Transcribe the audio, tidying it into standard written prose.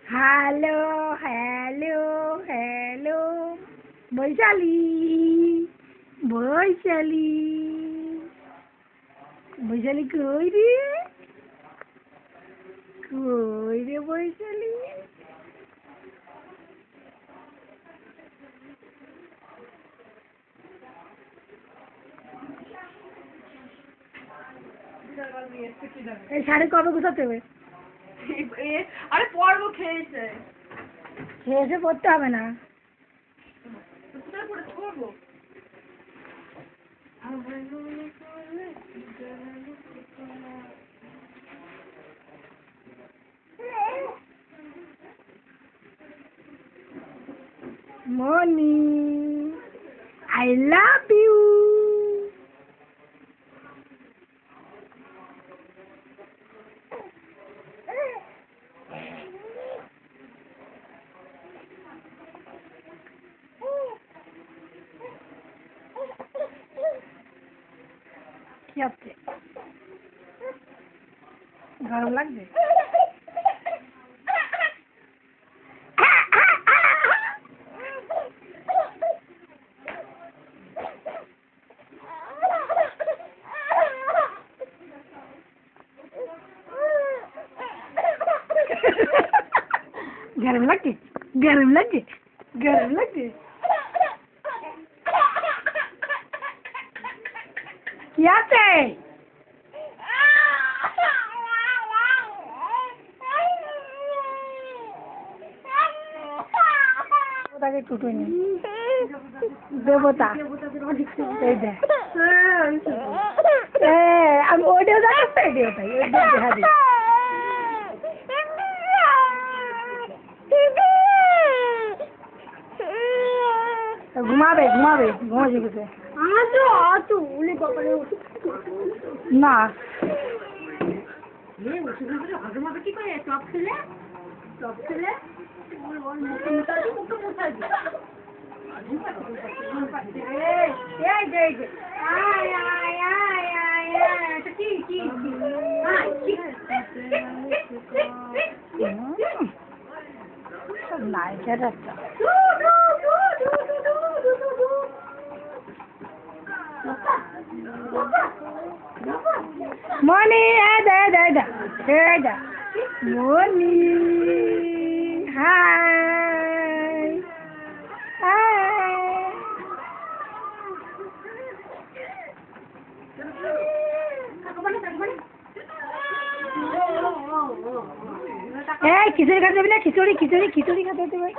Hello hello hello Baishali Baishali Baishali কই রে বৈশালী এই শাড়ি কবে গুছাতে হবে? আরে পরবো খেয়েছে খেয়েছে পড়তে হবে না। মনি আই লাভ ইউ। কি হচ্ছে? গরম লাগছে? गरम लगे गरम लगे गरम लगे क्या है তাকে টুটুই নি দেবতা এই দেখ আমি ওইটাও যাচ্ছি এটাও তাই ওই দেখা দিই ঘুমাবে ঘুমাবে ঘুমাবে গেছে না কি করে টপ খেলে নাইকের একটা মনি দা মনি হাই খিচুড়ি খাতে হবে না খিচুড়ি খিচুড়ি খিচুড়ি খাতে হবে